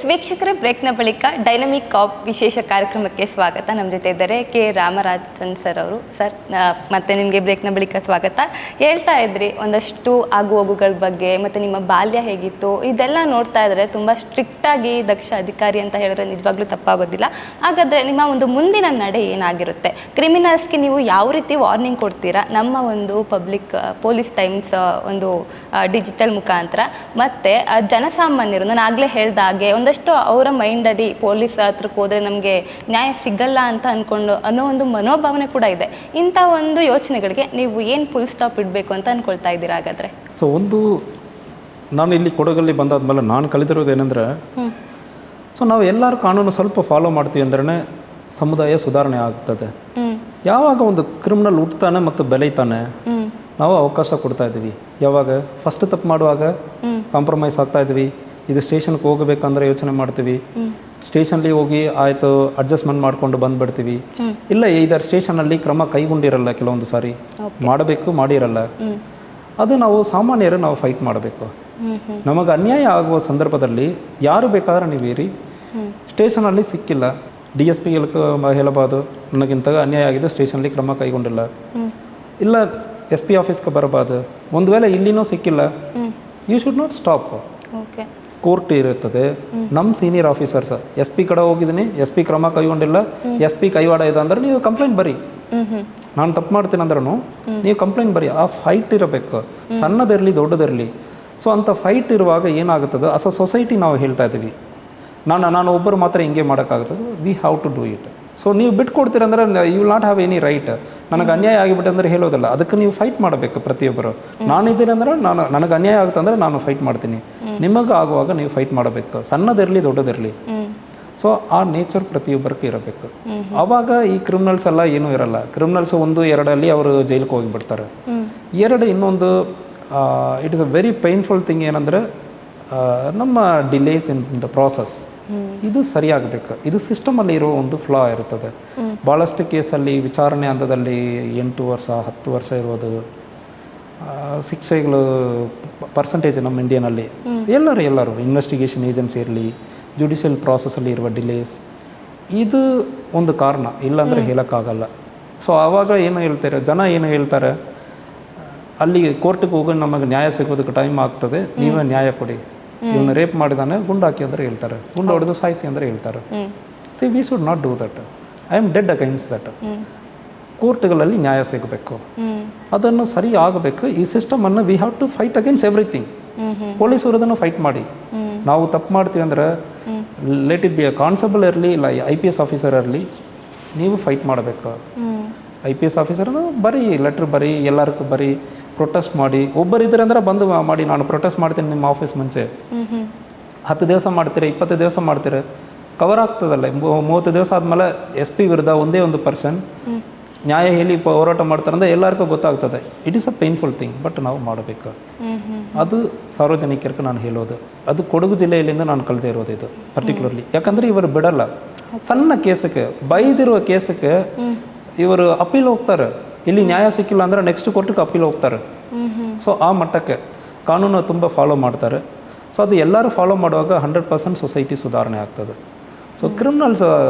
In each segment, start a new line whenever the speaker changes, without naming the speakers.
S ವೀಕ್ಷಕರೇ, ಬ್ರೇಕ್ನ ಬಳಿಕ dynamic ಕಾಪ್ ವಿಶೇಷ ಕಾರ್ಯಕ್ರಮಕ್ಕೆ ಸ್ವಾಗತ. ನಮ್ಮ ಜೊತೆ ಇದ್ದಾರೆ ಕೆ ರಾಮರಾಜನ್ ಸರ್ ಅವರು. ಸರ್, ಮತ್ತೆ ನಿಮಗೆ ಬ್ರೇಕ್ನ ಬಳಿಕ ಸ್ವಾಗತ. ಹೇಳ್ತಾ ಇದ್ರಿ ಒಂದಷ್ಟು ಆಗುಹೋಗುಗಳ ಬಗ್ಗೆ, ಮತ್ತು ನಿಮ್ಮ ಬಾಲ್ಯ ಹೇಗಿತ್ತು ಇದೆಲ್ಲ ನೋಡ್ತಾ ಇದ್ದರೆ ತುಂಬ ಸ್ಟ್ರಿಕ್ಟಾಗಿ ದಕ್ಷ ಅಧಿಕಾರಿ ಅಂತ ಹೇಳಿದ್ರೆ ನಿಜವಾಗ್ಲೂ ತಪ್ಪಾಗೋದಿಲ್ಲ. ಹಾಗಾದರೆ ನಿಮ್ಮ ಒಂದು ಮುಂದಿನ ನಡೆ ಏನಾಗಿರುತ್ತೆ? ಕ್ರಿಮಿನಲ್ಸ್ಗೆ ನೀವು ಯಾವ ರೀತಿ ವಾರ್ನಿಂಗ್ ಕೊಡ್ತೀರಾ ನಮ್ಮ ಒಂದು ಪೊಲೀಸ್ ಟೈಮ್ಸ್ ಒಂದು ಡಿಜಿಟಲ್ ಮುಖಾಂತರ, ಮತ್ತು ಜನಸಾಮಾನ್ಯರು ನಾನು ಆಗಲೇ ಹೇಳ್ದ ಹಾಗೆ ಒಂದಷ್ಟು ಅವರ ಮೈಂಡಲ್ಲಿ ಪೊಲೀಸ್ ಹತ್ರಕ್ಕೆ ಹೋದರೆ ನಮಗೆ ನ್ಯಾಯ ಸಿಗಲ್ಲ ಅಂತ ಅನ್ನೋ ಒಂದು ಮನೋಭಾವನೆ ಕೂಡ ಇದೆ. ಇಂಥ ಒಂದು ಯೋಚನೆಗಳಿಗೆ ನೀವು ಏನು ಫುಲ್ ಸ್ಟಾಪ್ ಇಡಬೇಕು ಅಂತ ಅಂದ್ಕೊಳ್ತಾ ಇದ್ದೀರಾ? ಹಾಗಾದರೆ
ನಾನು ಇಲ್ಲಿ ಕೊಡಗಲ್ಲಿ ಬಂದಾದ್ಮೇಲೆ ನಾನು ಕಲಿತಿರೋದು ಏನಂದರೆ, ನಾವು ಎಲ್ಲರೂ ಕಾನೂನು ಸ್ವಲ್ಪ ಫಾಲೋ ಮಾಡ್ತೀವಿ ಅಂದ್ರೆ ಸಮುದಾಯ ಸುಧಾರಣೆ ಆಗ್ತದೆ. ಯಾವಾಗ ಒಂದು ಕ್ರಿಮಿನಲ್ ಹುಟ್ಟುತ್ತಾನೆ ಮತ್ತು ಬೆಳೀತಾನೆ, ನಾವು ಅವಕಾಶ ಕೊಡ್ತಾ ಇದ್ದೀವಿ. ಯಾವಾಗ ಫಸ್ಟ್ ತಪ್ಪು ಮಾಡುವಾಗ ಕಾಂಪ್ರಮೈಸ್ ಆಗ್ತಾ ಇದ್ವಿ. ಇದು ಸ್ಟೇಷನ್ಗೆ ಹೋಗಬೇಕಂದ್ರೆ ಯೋಚನೆ ಮಾಡ್ತೀವಿ, ಸ್ಟೇಷನ್ಲಿ ಹೋಗಿ ಆಯಿತು ಅಡ್ಜಸ್ಟ್ಮೆಂಟ್ ಮಾಡಿಕೊಂಡು ಬಂದುಬಿಡ್ತೀವಿ. ಇಲ್ಲ, ಇದರ ಸ್ಟೇಷನಲ್ಲಿ ಕ್ರಮ ಕೈಗೊಂಡಿರಲ್ಲ, ಕೆಲವೊಂದು ಸಾರಿ ಮಾಡಬೇಕು ಮಾಡಿರಲ್ಲ. ಅದು ನಾವು ಸಾಮಾನ್ಯರು ನಾವು ಫೈಟ್ ಮಾಡಬೇಕು. ನಮಗೆ ಅನ್ಯಾಯ ಆಗುವ ಸಂದರ್ಭದಲ್ಲಿ ಯಾರು ಬೇಕಾದ್ರೆ ನೀವು ಇರಿ, ಸ್ಟೇಷನಲ್ಲಿ ಸಿಕ್ಕಿಲ್ಲ DSP ಹೇಳಬಾರ್ದು ನನಗಿಂತ ಅನ್ಯಾಯ ಆಗಿದೆ, ಸ್ಟೇಷನ್ಲಿ ಕ್ರಮ ಕೈಗೊಂಡಿಲ್ಲ. ಇಲ್ಲ SP ಆಫೀಸ್ಗೆ ಬರಬಾರ್ದು. ಒಂದು ವೇಳೆ ಇಲ್ಲಿನೂ ಸಿಕ್ಕಿಲ್ಲ, you should not stop. Court ಇರುತ್ತದೆ, ನಮ್ಮ ಸೀನಿಯರ್ ಆಫೀಸರ್ಸ್ SP ಕಡೆ ಹೋಗಿದ್ದೀನಿ, SP ಕ್ರಮ ಕೈಗೊಂಡಿಲ್ಲ, SP ಕೈವಾಡ ಇದೆ ಅಂದ್ರೆ ನೀವು ಕಂಪ್ಲೇಂಟ್ ಬರಿ. ನಾನು ತಪ್ಪು ಮಾಡ್ತೀನಿ ಅಂದ್ರೂ ನೀವು ಕಂಪ್ಲೇಂಟ್ ಬರಿ. ಆ ಫೈಟ್ ಇರಬೇಕು, ಸಣ್ಣದಿರಲಿ ದೊಡ್ಡದಿರಲಿ. ಅಂಥ ಫೈಟ್ ಇರುವಾಗ ಏನಾಗುತ್ತದೆ, ಅಸ ಸೊಸೈಟಿ ನಾವು ಹೇಳ್ತಾ ಇದ್ದೀವಿ, ನಾನು ಒಬ್ಬರು ಮಾತ್ರ ಹಿಂಗೆ ಮಾಡೋಕ್ಕಾಗುತ್ತದೆ. We have to do it. ನೀವು ಬಿಟ್ಟು ಕೊಡ್ತೀರಂದ್ರೆ you will not have any right. ನನಗೆ ಅನ್ಯಾಯ ಆಗಿಬಿಟ್ಟು ಅಂದರೆ ಹೇಳೋದಲ್ಲ, ಅದಕ್ಕೆ ನೀವು ಫೈಟ್ ಮಾಡಬೇಕು ಪ್ರತಿಯೊಬ್ಬರು. ನಾನಿದ್ದೀನಿ ಅಂದರೆ ನನಗೆ ಅನ್ಯಾಯ ಆಗುತ್ತೆ ಅಂದರೆ ನಾನು ಫೈಟ್ ಮಾಡ್ತೀನಿ. ನಿಮಗೆ ಆಗುವಾಗ ನೀವು ಫೈಟ್ ಮಾಡಬೇಕು, ಸಣ್ಣದಿರಲಿ ದೊಡ್ಡದಿರಲಿ. ಆ ನೇಚರ್ ಪ್ರತಿಯೊಬ್ಬರಿಗೆ ಇರಬೇಕು. ಆವಾಗ ಈ ಕ್ರಿಮಿನಲ್ಸ್ ಎಲ್ಲ ಏನೂ ಇರಲ್ಲ. ಕ್ರಿಮಿನಲ್ಸ್ 1-2 ಅವರು ಜೈಲಿಗೆ ಹೋಗಿಬಿಡ್ತಾರೆ. ಇನ್ನೊಂದು it is a very painful thing ಏನಂದರೆ, ನಮ್ಮ ಡಿಲೇಸ್ ಇನ್ ದ ಪ್ರಾಸೆಸ್ ಇದು ಸರಿಯಾಗಬೇಕು. ಇದು ಸಿಸ್ಟಮಲ್ಲಿ ಇರೋ ಒಂದು ಫ್ಲಾ ಇರ್ತದೆ. ಭಾಳಷ್ಟು ಕೇಸಲ್ಲಿ ವಿಚಾರಣೆ ಹಂತದಲ್ಲಿ 8 ವರ್ಷ 10 ವರ್ಷ ಇರೋದು, ಶಿಕ್ಷೆಗಳು ಪರ್ಸೆಂಟೇಜ್ ನಮ್ಮ ಇಂಡಿಯಾನಲ್ಲಿ ಎಲ್ಲರೂ ಇನ್ವೆಸ್ಟಿಗೇಷನ್ ಏಜೆನ್ಸಿ ಇರಲಿ, ಜುಡಿಷಿಯಲ್ ಪ್ರಾಸೆಸ್ಸಲ್ಲಿ ಇರುವ ಡಿಲೇಸ್, ಇದು ಒಂದು ಕಾರಣ, ಇಲ್ಲಾಂದರೆ ಹೇಳೋಕ್ಕಾಗಲ್ಲ. ಆವಾಗ ಜನ ಏನು ಹೇಳ್ತಾರೆ, ಅಲ್ಲಿ ಕೋರ್ಟಿಗೆ ಹೋಗಿ ನಮಗೆ ನ್ಯಾಯ ಸಿಗೋದಕ್ಕೆ ಟೈಮ್ ಆಗ್ತದೆ, ನೀವೇ ನ್ಯಾಯ ಕೊಡಿ. ಇವನು ರೇಪ್ ಮಾಡಿದಾನೆ, ಗುಂಡು ಹಾಕಿ ಅಂದರೆ ಹೇಳ್ತಾರೆ, ಗುಂಡು ಹೊಡೆದು ಸಾಯಿಸಿ ಅಂದರೆ ಹೇಳ್ತಾರೆ. We should not do that. I am dead against that. ಕೋರ್ಟ್ಗಳಲ್ಲಿ ನ್ಯಾಯ ಸಿಗಬೇಕು, ಅದನ್ನು ಸರಿ ಆಗಬೇಕು. ಈ ಸಿಸ್ಟಮನ್ನು we have to fight against everything. ಪೊಲೀಸರು ಅದನ್ನು ಫೈಟ್ ಮಾಡಿ. ನಾವು ತಪ್ಪು ಮಾಡ್ತೀವಿ ಅಂದರೆ let it be a constable ಇರಲಿ, ಇಲ್ಲ IPS ಆಫೀಸರ್ ಇರಲಿ, ನೀವು ಫೈಟ್ ಮಾಡಬೇಕು. IPS ಆಫೀಸರ್ನು ಬರೀ ಲೆಟ್ರ್ ಬರೀ, ಎಲ್ಲರಿಗೂ ಬರೀ, ಪ್ರೊಟೆಸ್ಟ್ ಮಾಡಿ. ಒಬ್ಬರಿದ್ದಾರೆ ಅಂದರೆ ಬಂದು ಮಾಡಿ, ನಾನು ಪ್ರೊಟೆಸ್ಟ್ ಮಾಡ್ತೀನಿ ನಿಮ್ಮ ಆಫೀಸ್ ಮುಂಚೆ. 10 ದಿವಸ ಮಾಡ್ತೀರಿ, 20 ದಿವಸ ಮಾಡ್ತೀರಿ, ಕವರ್ ಆಗ್ತದಲ್ಲ. 30 ದಿವಸ ಆದಮೇಲೆ SP ವಿರುದ್ಧ ಒಂದೇ ಒಂದು ಪರ್ಸನ್ ನ್ಯಾಯ ಹೇಳಿ ಹೋರಾಟ ಮಾಡ್ತಾರೆ ಅಂದರೆ ಎಲ್ಲರಿಗೂ ಗೊತ್ತಾಗ್ತದೆ. It is a painful thing, but ನಾವು ಮಾಡಬೇಕು. ಅದು ಸಾರ್ವಜನಿಕರಿಗೆ ನಾನು ಹೇಳೋದು. ಅದು ಕೊಡಗು ಜಿಲ್ಲೆಯಲ್ಲಿಂದ ನಾನು ಕಲಿತೇ ಇರೋದು ಇದು ಪರ್ಟಿಕ್ಯುಲರ್ಲಿ. ಯಾಕಂದರೆ ಇವರು ಬಿಡಲ್ಲ. ಸಣ್ಣ ಕೇಸಕ್ಕೆ, ಬೈದಿರುವ ಕೇಸಕ್ಕೆ ಇವರು ಅಪೀಲ್ ಹೋಗ್ತಾರೆ. ಇಲ್ಲಿ ನ್ಯಾಯ ಸಿಕ್ಕಿಲ್ಲ ಅಂದರೆ ನೆಕ್ಸ್ಟ್ ಕೋರ್ಟಿಗೆ ಅಪೀಲ್ ಹೋಗ್ತಾರೆ. ಆ ಮಟ್ಟಕ್ಕೆ ಕಾನೂನು ತುಂಬ ಫಾಲೋ ಮಾಡ್ತಾರೆ. ಅದು ಎಲ್ಲರೂ ಫಾಲೋ ಮಾಡುವಾಗ 100% ಸೊಸೈಟಿ ಸುಧಾರಣೆ ಆಗ್ತದೆ. ಕ್ರಿಮಿನಲ್ಸ್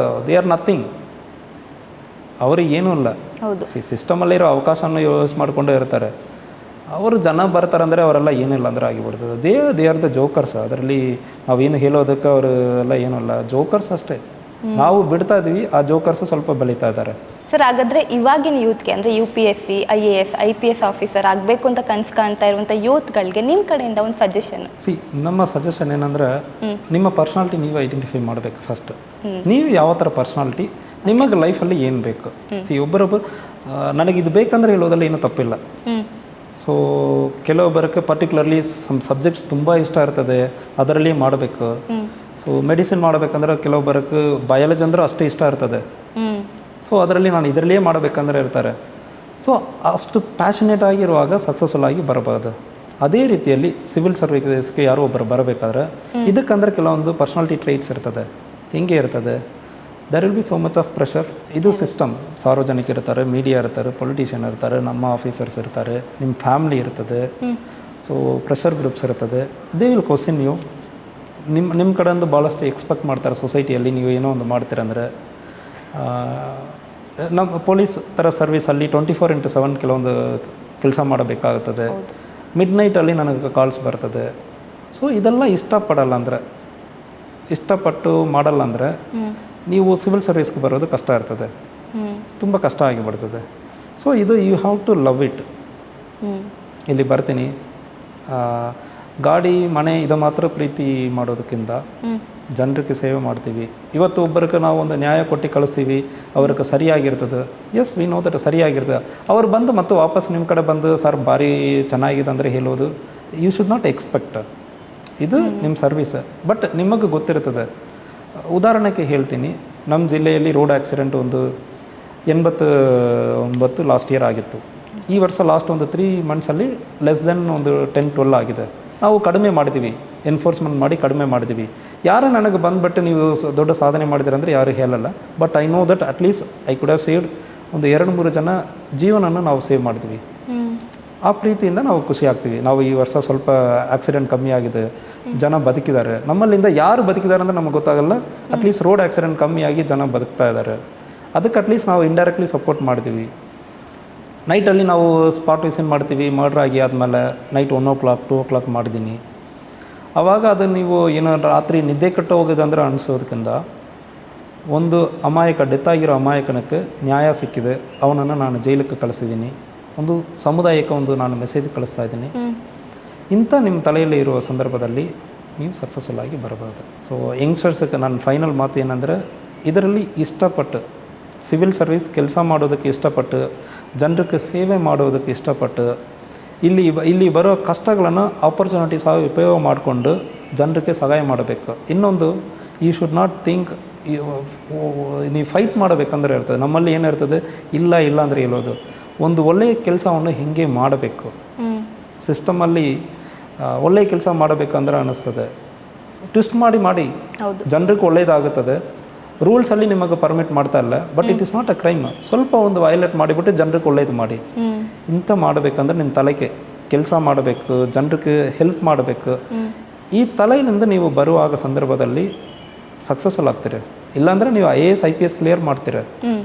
ದೇ ಆರ್ ನಥಿಂಗ್, ಅವ್ರಿಗೆ ಏನೂ ಇಲ್ಲ. ಸಿಸ್ಟಮಲ್ಲಿರೋ ಅವಕಾಶನ ಯೂಸ್ ಮಾಡಿಕೊಂಡೇ ಇರ್ತಾರೆ. ಅವರು ಜನ ಬರ್ತಾರೆ ಅಂದರೆ ಅವರೆಲ್ಲ ಏನಿಲ್ಲ ಅಂದರೆ ಆಗಿಬಿಡ್ತದೆ. They are the jokers. ಅದರಲ್ಲಿ ನಾವೇನು ಹೇಳೋದಕ್ಕೆ ಅವರು ಎಲ್ಲ ಏನೂ ಇಲ್ಲ, ಜೋಕರ್ಸ್ ಅಷ್ಟೇ. ನಾವು ಬಿಡ್ತಾ ಇದ್ದೀವಿ, ಆ ಜೋಕರ್ಸ್ ಸ್ವಲ್ಪ ಬೆಳೀತಾ ಇದ್ದಾರೆ.
ಸರ್, ಹಾಗಾದರೆ ಇವಾಗಿನ ಯೂತ್ಗೆ ಅಂದರೆ UPSC IAS IPS ಆಫೀಸರ್ ಆಗಬೇಕು ಅಂತ ಕನಸು ಕಾಣ್ತಾ ಇರುವಂಥ ಯೂತ್ಗಳಿಗೆ ನಿಮ್ಮ ಕಡೆಯಿಂದ ಒಂದು ಸಜೆಷನ್?
ನಮ್ಮ ಸಜೆಷನ್ ಏನಂದರೆ, ನಿಮ್ಮ ಪರ್ಸ್ನಾಲಿಟಿ ನೀವು ಐಡೆಂಟಿಫೈ ಮಾಡಬೇಕು ಫಸ್ಟ್. ನೀವು ಯಾವ ಥರ ಪರ್ಸ್ನಾಲಿಟಿ, ನಿಮಗೆ ಲೈಫಲ್ಲಿ ಏನು ಬೇಕು. ಒಬ್ಬರೊಬ್ಬರು ನನಗೆ ಇದು ಬೇಕಂದ್ರೆ ಹೇಳೋದಲ್ಲ ಏನೂ ತಪ್ಪಿಲ್ಲ. ಕೆಲವೊಬ್ಬರಿಗೆ ಪರ್ಟಿಕ್ಯುಲರ್ಲಿ ಸಬ್ಜೆಕ್ಟ್ಸ್ ತುಂಬ ಇಷ್ಟ ಇರ್ತದೆ, ಅದರಲ್ಲಿ ಮಾಡಬೇಕು. ಮೆಡಿಸಿನ್ ಮಾಡಬೇಕಂದ್ರೆ ಕೆಲವೊಬ್ಬರಿಗೆ ಬಯಾಲಜಿ ಅಂದ್ರೆ ಅಷ್ಟೇ ಇಷ್ಟ ಇರ್ತದೆ. ಅದರಲ್ಲಿ ನಾನು ಇದರಲ್ಲೇ ಮಾಡಬೇಕಂದ್ರೆ ಇರ್ತಾರೆ. ಅಷ್ಟು ಪ್ಯಾಷನೇಟ್ ಆಗಿರುವಾಗ ಸಕ್ಸಸ್ಫುಲ್ ಆಗಿ ಬರಬಹುದು. ಅದೇ ರೀತಿಯಲ್ಲಿ ಸಿವಿಲ್ ಸರ್ವಿಸ್ಗೆ ಯಾರೋ ಒಬ್ಬರು ಬರಬೇಕಾದ್ರೆ ಇದಕ್ಕಂದ್ರೆ ಕೆಲವೊಂದು ಪರ್ಸನಾಲಿಟಿ ಟ್ರೈಟ್ಸ್ ಇರ್ತದೆ. ಹಿಂಗೆ ಇರ್ತದೆ, there will be so much of pressure. ಇದು ಸಿಸ್ಟಮ್. ಸಾರ್ವಜನಿಕರು ಇರ್ತಾರೆ, ಮೀಡಿಯಾ ಇರ್ತಾರೆ, ಪೊಲಿಟಿಷಿಯನ್ ಇರ್ತಾರೆ, ನಮ್ಮ ಆಫೀಸರ್ಸ್ ಇರ್ತಾರೆ, ನಿಮ್ಮ ಫ್ಯಾಮಿಲಿ ಇರ್ತದೆ. ಪ್ರೆಷರ್ ಗ್ರೂಪ್ಸ್ ಇರ್ತದೆ. They will question you. ನಿಮ್ಮ ಕಡೆಯಿಂದ ಭಾಳಷ್ಟು ಎಕ್ಸ್ಪೆಕ್ಟ್ ಮಾಡ್ತಾರೆ ಸೊಸೈಟಿಯಲ್ಲಿ. ನೀವು ಏನೋ ಒಂದು ಮಾಡ್ತೀರಂದರೆ ನಮ್ಮ ಪೊಲೀಸ್ ಥರ ಸರ್ವಿಸಲ್ಲಿ 24/7 ಕೆಲವೊಂದು ಕೆಲಸ ಮಾಡಬೇಕಾಗುತ್ತದೆ. ಮಿಡ್ ನೈಟಲ್ಲಿ ನನಗೆ ಕಾಲ್ಸ್ ಬರ್ತದೆ. ಸೊ ಇದೆಲ್ಲ ಇಷ್ಟಪಡಲ್ಲ ಅಂದರೆ, ಇಷ್ಟಪಟ್ಟು ಮಾಡಲ್ಲ ಅಂದರೆ ನೀವು ಸಿವಿಲ್ ಸರ್ವಿಸ್ಗೆ ಬರೋದು ಕಷ್ಟ ಇರ್ತದೆ, ತುಂಬ ಕಷ್ಟ ಆಗಿಬಿಡ್ತದೆ. ಸೊ ಇದು you have to love it. ಇಲ್ಲಿ ಬರ್ತೀನಿ, ಗಾಡಿ ಮನೆ ಇದು ಮಾತ್ರ ಪ್ರೀತಿ ಮಾಡೋದಕ್ಕಿಂತ ಜನರಿಗೆ ಸೇವೆ ಮಾಡ್ತೀವಿ. ಇವತ್ತು ಒಬ್ಬರಿಗೆ ನಾವು ಒಂದು ನ್ಯಾಯ ಕೊಟ್ಟು ಕಳಿಸ್ತೀವಿ, ಅವ್ರಿಗೆ ಸರಿಯಾಗಿರ್ತದೆ. ಎಸ್ ವಿ ನೋ ದಟ್ ಸರಿಯಾಗಿರ್ತದೆ. ಅವ್ರು ಬಂದು ಮತ್ತು ವಾಪಸ್ ನಿಮ್ಮ ಕಡೆ ಬಂದು ಸರ್ ಭಾರಿ ಚೆನ್ನಾಗಿದೆ ಅಂದರೆ ಹೇಳೋದು ಯು ಶುಡ್ ನಾಟ್ ಎಕ್ಸ್ಪೆಕ್ಟ್. ಇದು ನಿಮ್ಮ ಸರ್ವಿಸ್. ಬಟ್ ನಿಮಗೆ ಗೊತ್ತಿರ್ತದೆ. ಉದಾಹರಣೆಗೆ ಹೇಳ್ತೀನಿ, ನಮ್ಮ ಜಿಲ್ಲೆಯಲ್ಲಿ ರೋಡ್ ಆಕ್ಸಿಡೆಂಟ್ ಒಂದು 89 ಲಾಸ್ಟ್ ಇಯರ್ ಆಗಿತ್ತು. ಈ ವರ್ಷ ಲಾಸ್ಟ್ ಒಂದು 3 ಮಂತ್ಸಲ್ಲಿ ಲೆಸ್ ದೆನ್ ಒಂದು 10-12 ಆಗಿದೆ. ನಾವು ಕಡಿಮೆ ಮಾಡಿದ್ದೀವಿ, ಎನ್ಫೋರ್ಸ್ಮೆಂಟ್ ಮಾಡಿ ಕಡಿಮೆ ಮಾಡಿದ್ದೀವಿ. ಯಾರು ನನಗೆ ಬಂದುಬಿಟ್ಟು ನೀವು ದೊಡ್ಡ ಸಾಧನೆ ಮಾಡಿದ್ದೀರ ಅಂದರೆ ಯಾರು ಹೇಳಲ್ಲ. But I know that at least I could have saved ಒಂದು 2-3 ಜನ ಜೀವನನ ನಾವು ಸೇವ್ ಮಾಡ್ತೀವಿ. ಆ ಪ್ರೀತಿಯಿಂದ ನಾವು ಖುಷಿ ಆಗ್ತೀವಿ. ನಾವು ಈ ವರ್ಷ ಸ್ವಲ್ಪ ಆಕ್ಸಿಡೆಂಟ್ ಕಮ್ಮಿ ಆಗಿದೆ, ಜನ ಬದುಕಿದ್ದಾರೆ. ನಮ್ಮಲ್ಲಿಂದ ಯಾರು ಬದುಕಿದ್ದಾರೆ ಅಂದರೆ ನಮಗೆ ಗೊತ್ತಾಗಲ್ಲ. ಅಟ್ಲೀಸ್ಟ್ ರೋಡ್ ಆಕ್ಸಿಡೆಂಟ್ ಕಮ್ಮಿಯಾಗಿ ಜನ ಬದುಕ್ತಾ ಇದ್ದಾರೆ. ಅದಕ್ಕೆ ಅಟ್ಲೀಸ್ಟ್ ನಾವು ಇಂಡೈರೆಕ್ಟ್ಲಿ ಸಪೋರ್ಟ್ ಮಾಡ್ತೀವಿ. ನೈಟಲ್ಲಿ ನಾವು ಸ್ಪಾಟ್ ವಿಸಿನ್ ಮಾಡ್ತೀವಿ. ಮರ್ಡ್ರ್ ಆಗಿ ಆದಮೇಲೆ ನೈಟ್ 1 o'clock 2 o'clock ಮಾಡಿದ್ದೀನಿ. ಆವಾಗ ಅದು ನೀವು ಏನೋ ರಾತ್ರಿ ನಿದ್ದೆ ಕಟ್ಟು ಹೋಗೋದಂದ್ರೆ ಅನಿಸೋದಕ್ಕಿಂತ ಒಂದು ಅಮಾಯಕ, ಡೆತ್ ಆಗಿರೋ ಅಮಾಯಕನಕ್ಕೆ ನ್ಯಾಯ ಸಿಕ್ಕಿದೆ, ಅವನನ್ನು ನಾನು ಜೈಲಿಗೆ ಕಳಿಸಿದ್ದೀನಿ, ಒಂದು ಸಮುದಾಯಕ್ಕೆ ಒಂದು ನಾನು ಮೆಸೇಜ್ ಕಳಿಸ್ತಾ ಇದ್ದೀನಿ. ಇಂಥ ನಿಮ್ಮ ತಲೆಯಲ್ಲಿ ಇರುವ ಸಂದರ್ಭದಲ್ಲಿ ನೀವು ಸಕ್ಸಸ್ಫುಲ್ ಆಗಿ ಬರಬಹುದು. ಸೊ ಯಂಗ್ಸ್ಟರ್ಸ್ಗೆ ನನ್ನ ಫೈನಲ್ ಮಾತು ಏನಂದರೆ, ಇದರಲ್ಲಿ ಇಷ್ಟಪಟ್ಟು ಸಿವಿಲ್ ಸರ್ವಿಸ್ ಕೆಲಸ ಮಾಡೋದಕ್ಕೆ ಇಷ್ಟಪಟ್ಟು, ಜನರಿಗೆ ಸೇವೆ ಮಾಡೋದಕ್ಕೆ ಇಷ್ಟಪಟ್ಟು, ಇಲ್ಲಿ ಬರೋ ಕಷ್ಟಗಳನ್ನು ಆಪರ್ಚುನಿಟೀಸ್ ಆಗಿ ಉಪಯೋಗ ಮಾಡಿಕೊಂಡು ಜನರಿಗೆ ಸಹಾಯ ಮಾಡಬೇಕು. ಇನ್ನೊಂದು, ಯು ಶುಡ್ ನಾಟ್ ಥಿಂಕ್ ನೀವು ಫೈಟ್ ಮಾಡಬೇಕಂದ್ರೆ ಇರ್ತದೆ. ನಮ್ಮಲ್ಲಿ ಏನಿರ್ತದೆ, ಇಲ್ಲ ಅಂದರೆ ಹೇಳೋದು. ಒಂದು ಒಳ್ಳೆಯ ಕೆಲಸವನ್ನು ಹೇಗೆ ಮಾಡಬೇಕು, ಸಿಸ್ಟಮಲ್ಲಿ ಒಳ್ಳೆಯ ಕೆಲಸ ಮಾಡಬೇಕಂದ್ರೆ ಅನ್ನಿಸ್ತದೆ. ಟ್ವಿಸ್ಟ್ ಮಾಡಿ ಜನರಿಗೆ ಒಳ್ಳೆಯದಾಗುತ್ತದೆ. ರೂಲ್ಸಲ್ಲಿ ನಿಮಗೆ ಪರ್ಮಿಟ್ ಮಾಡ್ತಾ ಇಲ್ಲ, but it is not a crime. ಸ್ವಲ್ಪ ಒಂದು ವೈಲೇಟ್ ಮಾಡಿಬಿಟ್ಟು ಜನರಿಗೆ ಒಳ್ಳೇದು ಮಾಡಿ. ಇಂಥ ಮಾಡಬೇಕಂದ್ರೆ ನಿಮ್ಮ ತಲೆಗೆ ಕೆಲಸ ಮಾಡಬೇಕು, ಜನರಿಗೆ ಹೆಲ್ಪ್ ಮಾಡಬೇಕು. ಈ ತಲೆಯಿಂದ ನೀವು ಬರುವಾಗ ಸಂದರ್ಭದಲ್ಲಿ ಸಕ್ಸಸ್ಫುಲ್ ಆಗ್ತೀರಿ. ಇಲ್ಲಾಂದರೆ ನೀವು IAS IPS ಕ್ಲಿಯರ್ ಮಾಡ್ತೀರ,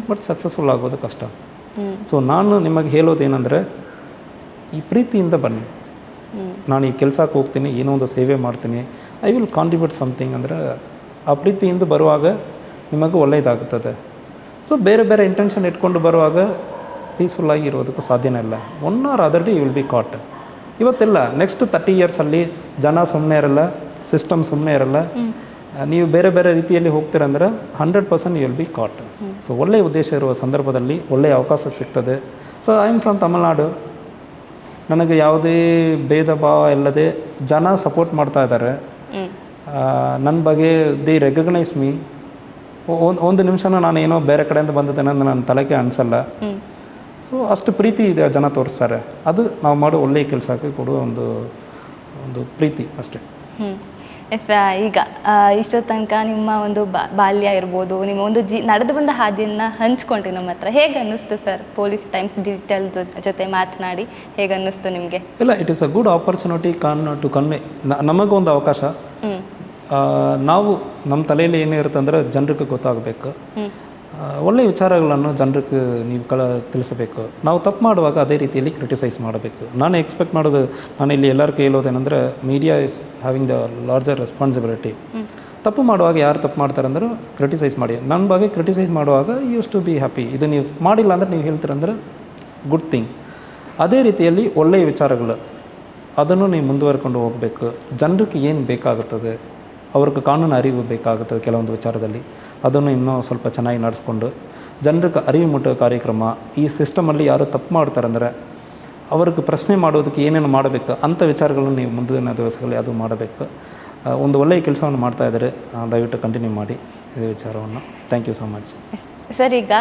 ಬಟ್ ಸಕ್ಸಸ್ಫುಲ್ ಆಗೋದು ಕಷ್ಟ. ಸೊ ನಾನು ನಿಮಗೆ ಹೇಳೋದೇನೆಂದರೆ, ಈ ಪ್ರೀತಿಯಿಂದ ಬನ್ನಿ. ನಾನು ಈ ಕೆಲಸಕ್ಕೆ ಹೋಗ್ತೀನಿ, ಏನೋ ಒಂದು ಸೇವೆ ಮಾಡ್ತೀನಿ, ಐ ವಿಲ್ ಕಾಂಟ್ರಿಬ್ಯೂಟ್ ಸಮಥಿಂಗ್ ಅಂದರೆ ಆ ಪ್ರೀತಿಯಿಂದ ಬರುವಾಗ ನಿಮಗೆ ಒಳ್ಳೆಯದಾಗುತ್ತದೆ. ಸೊ ಬೇರೆ ಇಂಟೆನ್ಷನ್ ಇಟ್ಕೊಂಡು ಬರುವಾಗ ಪೀಸ್ಫುಲ್ಲಾಗಿ ಇರೋದಕ್ಕೂ ಸಾಧ್ಯನೇ ಇಲ್ಲ. 1 or other day you will be caught. ಇವತ್ತೆಲ್ಲ ನೆಕ್ಸ್ಟ್ 30 yearsಲ್ಲಿ ಜನ ಸುಮ್ಮನೆ ಇರಲ್ಲ, ಸಿಸ್ಟಮ್ ಸುಮ್ಮನೆ ಇರಲ್ಲ. ನೀವು ಬೇರೆ ರೀತಿಯಲ್ಲಿ ಹೋಗ್ತೀರಂದ್ರೆ 100% you will be caught. So ಒಳ್ಳೆಯ ಉದ್ದೇಶ ಇರುವ ಸಂದರ್ಭದಲ್ಲಿ ಒಳ್ಳೆಯ ಅವಕಾಶ ಸಿಗ್ತದೆ. So I am from Tamil Nadu. ನನಗೆ ಯಾವುದೇ ಭೇದ ಭಾವ ಇಲ್ಲದೆ ಜನ ಸಪೋರ್ಟ್ ಮಾಡ್ತಾ ಇದ್ದಾರೆ. ನನ್ನ ಬಗ್ಗೆ ದೇ ರೆಕಗ್ನೈಸ್ ಮೀ. ಒಂದು ನಿಮಿಷನೂ ನಾನು ಏನೋ ಬೇರೆ ಕಡೆಯಿಂದ ಬಂದಿದ್ದೇನೆ ಅಂತ ನನ್ನ ತಲೆಗೆ ಅನಿಸಲ್ಲ. ಸೊ ಅಷ್ಟು ಪ್ರೀತಿ ಇದೆ ಜನ ತೋರಿಸ್ತಾರೆ. ಅದು ನಾವು ಮಾಡೋ ಒಳ್ಳೆಯ ಕೆಲಸಕ್ಕೆ ಕೊಡುವ ಒಂದು ಪ್ರೀತಿ ಅಷ್ಟೇ.
ಈಗ ಇಷ್ಟೋ ತನಕ ನಿಮ್ಮ ಒಂದು ಬಾಲ್ಯ ಇರ್ಬೋದು, ನಿಮ್ಮ ಒಂದು ನಡೆದು ಬಂದ ಹಾದಿಯನ್ನು ಹಂಚ್ಕೊಂಡ್ರಿ ನಮ್ಮ ಹತ್ರ. ಹೇಗೆ ಅನ್ನಿಸ್ತು ಸರ್ ಪೊಲೀಸ್ ಟೈಮ್ಸ್ ಡಿಜಿಟಲ್ ಜೊತೆ ಮಾತನಾಡಿ? ಹೇಗೆ ಅನ್ನಿಸ್ತು ನಿಮಗೆ?
ಇಲ್ಲ, it is a good opportunity to convey. ನಮಗೊಂದು ಅವಕಾಶ. ನಾವು ನಮ್ಮ ತಲೆಯಲ್ಲಿ ಏನಿರುತ್ತೆ ಅಂದರೆ ಜನರಿಗೆ ಗೊತ್ತಾಗಬೇಕು, ಒಳ್ಳೆಯ ವಿಚಾರಗಳನ್ನು ಜನರಿಗೆ ನೀವು ತಿಳಿಸಬೇಕು. ನಾವು ತಪ್ಪು ಮಾಡುವಾಗ ಅದೇ ರೀತಿಯಲ್ಲಿ ಕ್ರಿಟಿಸೈಸ್ ಮಾಡಬೇಕು. ನಾನು ಎಕ್ಸ್ಪೆಕ್ಟ್ ಮಾಡೋದು, ನಾನು ಇಲ್ಲಿ ಎಲ್ಲರಿಗೂ ಹೇಳೋದೇನೆಂದರೆ, media is having the larger responsibility. ತಪ್ಪು ಮಾಡುವಾಗ ಯಾರು ತಪ್ಪು ಮಾಡ್ತಾರೆ ಅಂದ್ರೆ ಕ್ರಿಟಿಸೈಸ್ ಮಾಡಿ. ನನ್ನ ಬಗ್ಗೆ ಕ್ರಿಟಿಸೈಸ್ ಮಾಡುವಾಗ ಯೂಸ್ ಟು ಬಿ ಹ್ಯಾಪಿ. ಇದು ನೀವು ಮಾಡಿಲ್ಲ ಅಂದರೆ ನೀವು ಹೇಳ್ತೀರಂದ್ರೆ ಗುಡ್ ಥಿಂಗ್. ಅದೇ ರೀತಿಯಲ್ಲಿ ಒಳ್ಳೆಯ ವಿಚಾರಗಳು ಅದನ್ನು ನೀವು ಮುಂದುವರ್ಕೊಂಡು ಹೋಗಬೇಕು. ಜನರಿಗೆ ಏನು ಬೇಕಾಗುತ್ತದೆ, ಅವ್ರಿಗೆ ಕಾನೂನು ಅರಿವು ಬೇಕಾಗುತ್ತದೆ ಕೆಲವೊಂದು ವಿಚಾರದಲ್ಲಿ, ಅದನ್ನು ಇನ್ನೂ ಸ್ವಲ್ಪ ಚೆನ್ನಾಗಿ ನಡೆಸ್ಕೊಂಡು ಜನರಿಗೆ ಅರಿವು ಮುಟ್ಟೋ ಕಾರ್ಯಕ್ರಮ. ಈ ಸಿಸ್ಟಮಲ್ಲಿ ಯಾರು ತಪ್ಪು ಮಾಡ್ತಾರಂದರೆ ಅವ್ರಿಗೆ ಪ್ರಶ್ನೆ ಮಾಡೋದಕ್ಕೆ ಏನೇನು ಮಾಡಬೇಕು ಅಂಥ ವಿಚಾರಗಳನ್ನು ನೀವು ಮುಂದಿನ ದಿವಸಗಳಲ್ಲಿ ಅದು ಮಾಡಬೇಕು. ಒಂದು ಒಳ್ಳೆಯ ಕೆಲಸವನ್ನು ಮಾಡ್ತಾಯಿದ್ದಾರೆ, ದಯವಿಟ್ಟು ಕಂಟಿನ್ಯೂ ಮಾಡಿ ಇದೇ ವಿಚಾರವನ್ನು. Thank you so much
sir. ಈಗ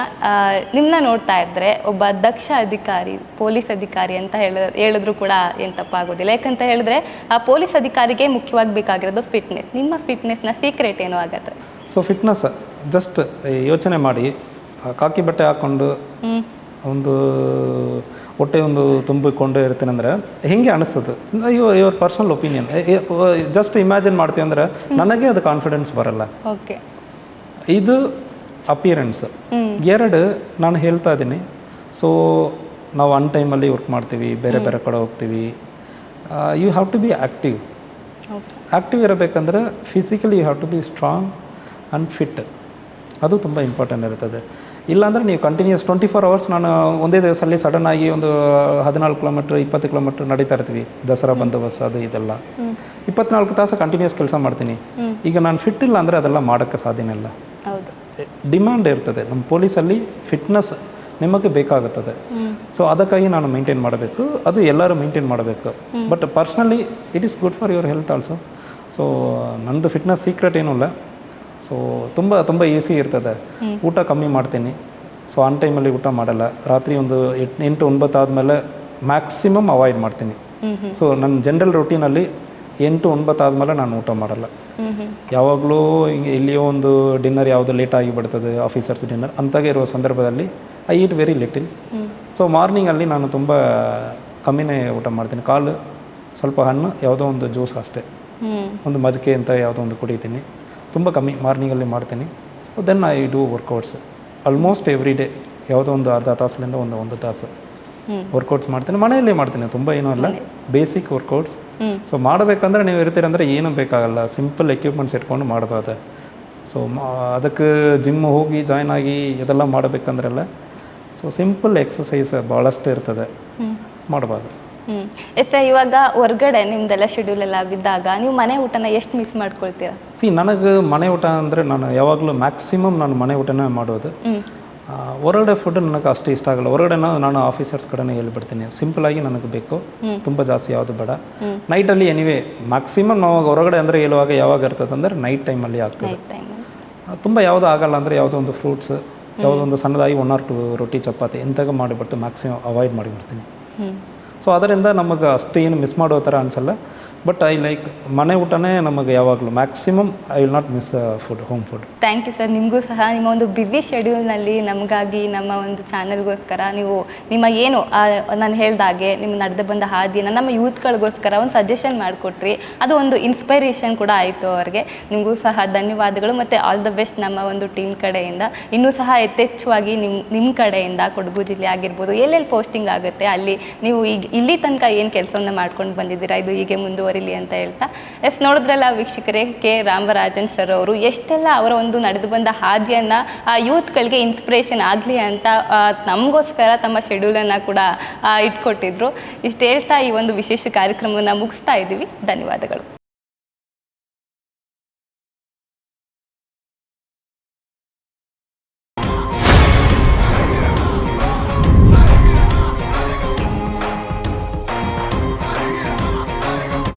ನಿಮ್ಮನ್ನ ನೋಡ್ತಾ ಇದ್ದರೆ ಒಬ್ಬ ದಕ್ಷ ಅಧಿಕಾರಿ, ಪೊಲೀಸ್ ಅಧಿಕಾರಿ ಅಂತ ಹೇಳಿದ್ರು ಕೂಡ ಏನು ತಪ್ಪಾಗೋದಿಲ್ಲ. ಯಾಕಂತ ಹೇಳಿದ್ರೆ ಆ ಪೊಲೀಸ್ ಅಧಿಕಾರಿಗೆ ಮುಖ್ಯವಾಗಿ ಬೇಕಾಗಿರೋದು ಫಿಟ್ನೆಸ್. ನಿಮ್ಮ ಫಿಟ್ನೆಸ್ನ ಸೀಕ್ರೆಟ್ ಏನೋ ಆಗುತ್ತೆ?
ಸೊ ಫಿಟ್ನೆಸ್ ಜಸ್ಟ್ ಯೋಚನೆ ಮಾಡಿ, ಕಾಕಿ ಬಟ್ಟೆ ಹಾಕ್ಕೊಂಡು ಒಂದು ಹೊಟ್ಟೆ ಒಂದು ತುಂಬಿಕೊಂಡು ಇರ್ತೀನಿ ಅಂದರೆ ಹೆಂಗೆ ಅನಿಸ್ತದೆ your personal opinion. Just imagine ಮಾಡ್ತೀವಿ ಅಂದರೆ ನನಗೆ ಅದು ಕಾನ್ಫಿಡೆನ್ಸ್ ಬರಲ್ಲ.
ಓಕೆ.
ಇದು ಅಪಿಯರೆನ್ಸ್. ಎರಡು ನಾನು ಹೇಳ್ತಾ ಇದ್ದೀನಿ. ಸೊ ನಾವು ಅನ್ ಟೈಮಲ್ಲಿ ವರ್ಕ್ ಮಾಡ್ತೀವಿ, ಬೇರೆ ಬೇರೆ ಕಡೆ ಹೋಗ್ತೀವಿ. You have to be active. Active ಇರಬೇಕಂದ್ರೆ physically you have to be strong and fit. ಅದು ತುಂಬ ಇಂಪಾರ್ಟೆಂಟ್ ಇರ್ತದೆ. ಇಲ್ಲಾಂದರೆ ನೀವು ಕಂಟಿನ್ಯೂಸ್ 24 hours ನಾನು ಒಂದೇ ದಿವಸದಲ್ಲಿ ಸಡನ್ನಾಗಿ ಒಂದು 14 ಕಿಲೋಮೀಟ್ರ್ 20 ಕಿಲೋಮೀಟ್ರ್ ನಡೀತಾ ಇರ್ತೀವಿ. ದಸರಾ ಬಂದೋಬಸ್ತ್ ಅದು ಇದೆಲ್ಲ 24 ತಾಸು ಕಂಟಿನ್ಯೂಸ್ ಕೆಲಸ ಮಾಡ್ತೀನಿ. ಈಗ ನಾನು ಫಿಟ್ ಇಲ್ಲ ಅಂದರೆ ಅದೆಲ್ಲ ಮಾಡೋಕ್ಕೆ ಸಾಧ್ಯನೇ ಇಲ್ಲ. ಡಿಮ್ಯಾಂಡ್ ಇರ್ತದೆ ನಮ್ಮ ಪೊಲೀಸಲ್ಲಿ, ಫಿಟ್ನೆಸ್ ನಿಮಗೆ ಬೇಕಾಗುತ್ತದೆ. ಸೊ ಅದಕ್ಕಾಗಿ ನಾನು ಮೇಂಟೈನ್ ಮಾಡಬೇಕು, ಅದು ಎಲ್ಲರೂ ಮೇಂಟೈನ್ ಮಾಡಬೇಕು. But personally it is good for your health also. So ನನ್ನದು ಫಿಟ್ನೆಸ್ ಸೀಕ್ರೆಟ್ ಏನೂ ಇಲ್ಲ. ಸೊ ತುಂಬ ಈಸಿ ಇರ್ತದೆ. ಊಟ ಕಮ್ಮಿ ಮಾಡ್ತೀನಿ. ಸೊ ಆನ್ ಟೈಮಲ್ಲಿ ಊಟ ಮಾಡಲ್ಲ. ರಾತ್ರಿ ಒಂದು 8-9 ಆದಮೇಲೆ ಮ್ಯಾಕ್ಸಿಮಮ್ ಅವಾಯ್ಡ್ ಮಾಡ್ತೀನಿ. ಸೊ ನನ್ನ ಜನರಲ್ ರೊಟೀನಲ್ಲಿ 8-9 ಆದಮೇಲೆ ನಾನು ಊಟ ಮಾಡಲ್ಲ. ಯಾವಾಗಲೂ ಹಿಂಗೆ ಇಲ್ಲಿಯೋ ಒಂದು ಡಿನ್ನರ್ ಯಾವುದು ಲೇಟ್ ಆಗಿಬಿಡ್ತದೆ, ಆಫೀಸರ್ಸ್ ಡಿನ್ನರ್ ಅಂತಾಗೆ ಇರುವ ಸಂದರ್ಭದಲ್ಲಿ I eat very little. So ಮಾರ್ನಿಂಗಲ್ಲಿ ನಾನು ತುಂಬ ಕಮ್ಮಿನೇ ಊಟ ಮಾಡ್ತೀನಿ. ಕಾಲು ಸ್ವಲ್ಪ ಹಣ್ಣು, ಯಾವುದೋ ಒಂದು ಜ್ಯೂಸ್ ಅಷ್ಟೇ, ಒಂದು ಮಜ್ಜಿಗೆ ಅಂತ ಯಾವುದೋ ಒಂದು ಕುಡಿತೀನಿ. ತುಂಬ ಕಮ್ಮಿ ಮಾರ್ನಿಂಗಲ್ಲಿ ಮಾಡ್ತೀನಿ. So then I do workouts almost every day. ಯಾವುದೋ ಒಂದು ಅರ್ಧ ತಾಸರಿಂದ ಒಂದು ತಾಸು ವರ್ಕೌಟ್ಸ್ ಮಾಡ್ತೀನಿ. ಮನೆಯಲ್ಲೇ ಮಾಡ್ತೀನಿ, ತುಂಬ ಏನೂ ಅಲ್ಲ, ಬೇಸಿಕ್ ವರ್ಕೌಟ್ಸ್. ಸೊ ಮಾಡಬೇಕಂದ್ರೆ ನೀವು ಇರ್ತೀರಂದರೆ ಏನೂ ಬೇಕಾಗಲ್ಲ, ಸಿಂಪಲ್ ಎಕ್ವಿಪ್ಮೆಂಟ್ಸ್ ಇಟ್ಕೊಂಡು ಮಾಡ್ಬೋದು. ಸೊ ಅದಕ್ಕೆ ಜಿಮ್ ಹೋಗಿ ಜಾಯ್ನ್ ಆಗಿ ಇದೆಲ್ಲ ಮಾಡಬೇಕಂದ್ರೆಲ್ಲ ಸೊ ಸಿಂಪಲ್ ಎಕ್ಸಸೈಸ್ ಭಾಳಷ್ಟು ಇರ್ತದೆ, ಮಾಡ್ಬೋದು.
ಎಷ್ಟೇ ಇವಾಗ ಹೊರ್ಗಡೆ ನಿಮ್ದೆಲ್ಲ ಶೆಡ್ಯೂಲ್ ಎಲ್ಲ ಬಿದ್ದಾಗ ನೀವು ಮನೆ ಊಟನ ಎಷ್ಟು ಮಿಸ್ ಮಾಡ್ಕೊಳ್ತೀರಾ?
ನನಗೆ ಮನೆ ಊಟ ಅಂದರೆ ನಾನು ಯಾವಾಗಲೂ ಮ್ಯಾಕ್ಸಿಮಮ್ ನಾನು ಮನೆ ಊಟನೇ ಮಾಡೋದು. ಹೊರಗಡೆ ಫುಡ್ ನನಗೆ ಅಷ್ಟು ಇಷ್ಟ ಆಗಲ್ಲ. ಹೊರಗಡೆ ನಾನು ಆಫೀಸರ್ಸ್ ಕಡೆನೇ ಹೇಳ್ಬಿಡ್ತೀನಿ, ಸಿಂಪಲಾಗಿ ನನಗೆ ಬೇಕು, ತುಂಬ ಜಾಸ್ತಿ ಯಾವುದು ಬೇಡ. ನೈಟಲ್ಲಿ ಎನಿವೇ ಮ್ಯಾಕ್ಸಿಮಮ್ ನಾವು ಹೊರಗಡೆ ಅಂದರೆ ಹೇಳುವಾಗ ಯಾವಾಗ ಇರ್ತದೆ ಅಂದರೆ ನೈಟ್ ಟೈಮಲ್ಲಿ ಆಗ್ತದೆ. ತುಂಬ ಯಾವುದೂ ಆಗಲ್ಲ ಅಂದರೆ ಯಾವುದೋ ಒಂದು ಫ್ರೂಟ್ಸ್, ಯಾವುದೋ ಒಂದು ಸಣ್ಣದಾಗಿ 1 or 2 ರೊಟ್ಟಿ ಚಪಾತಿ ಇಂಥಾಗ ಮಾಡಿಬಿಟ್ಟು ಮ್ಯಾಕ್ಸಿಮಮ್ ಅವಾಯ್ಡ್ ಮಾಡಿಬಿಡ್ತೀನಿ. ಸೊ ಅದರಿಂದ ನಮಗೆ ಅಷ್ಟು ಏನು ಮಿಸ್ ಮಾಡೋ ಥರ ಅನಿಸಲ್ಲ. ಬಟ್ ಐ ಲೈಕ್ ಮನೆ ಊಟನೇ ನಮಗೆ ಯಾವಾಗಲೂ maximum I will not miss food, home food.
Thank you sir. ನಿಮಗೂ ಸಹ ನಿಮ್ಮ ಒಂದು ಬ್ಯುಸಿ ಶೆಡ್ಯೂಲ್ನಲ್ಲಿ ನಮಗಾಗಿ ನಮ್ಮ ಒಂದು ಚಾನಲ್ಗೋಸ್ಕರ ನೀವು ನಿಮ್ಮ ಏನು ನಾನು ಹೇಳ್ದಾಗೆ ನಿಮ್ಮ ನಡೆದು ಬಂದ ಹಾದಿಯನ್ನು ನಮ್ಮ ಯೂತ್ಗಳಿಗೋಸ್ಕರ ಒಂದು ಸಜೆಷನ್ ಮಾಡಿಕೊಟ್ರಿ. ಅದು ಒಂದು ಇನ್ಸ್ಪೈರೇಷನ್ ಕೂಡ ಆಯಿತು ಅವ್ರಿಗೆ. ನಿಮಗೂ ಸಹ ಧನ್ಯವಾದಗಳು ಮತ್ತು ಆಲ್ ದ ಬೆಸ್ಟ್ ನಮ್ಮ ಒಂದು ಟೀಮ್ ಕಡೆಯಿಂದ. ಇನ್ನೂ ಸಹ ಯಥೇಚ್ಛವಾಗಿ ನಿಮ್ಮ ಕಡೆಯಿಂದ ಕೊಡಗು ಜಿಲ್ಲೆ ಆಗಿರ್ಬೋದು, ಎಲ್ಲೆಲ್ಲಿ ಪೋಸ್ಟಿಂಗ್ ಆಗುತ್ತೆ ಅಲ್ಲಿ ನೀವು ಈಗ ಇಲ್ಲಿ ತನಕ ಏನು ಕೆಲಸವನ್ನು ಮಾಡ್ಕೊಂಡು ಬಂದಿದ್ದೀರಾ, ಇದು ಹೀಗೆ ಮುಂದುವರಿಲಿ ಅಂತ ಹೇಳ್ತಾ ನೋಡಿದ್ರಲ್ಲ ವೀಕ್ಷಕರೇ, ಕೆ ರಾಮರಾಜನ್ ಸರ್ ಅವರು ಎಷ್ಟೆಲ್ಲ ಅವರ ಒಂದು ನಡೆದು ಬಂದ ಹಾದಿಯನ್ನು ಯೂತ್ಗಳಿಗೆ ಇನ್ಸ್ಪಿರೇಷನ್ ಆಗಲಿ ಅಂತ ನಮಗೋಸ್ಕರ ತಮ್ಮ ಶೆಡ್ಯೂಲನ್ನು ಕೂಡ ಇಟ್ಕೊಟ್ಟಿದ್ರು. ಇಷ್ಟು ಹೇಳ್ತಾ ಈ ಒಂದು ವಿಶೇಷ ಕಾರ್ಯಕ್ರಮವನ್ನು ಮುಗಿಸ್ತಾ ಇದ್ದೀವಿ. ಧನ್ಯವಾದಗಳು.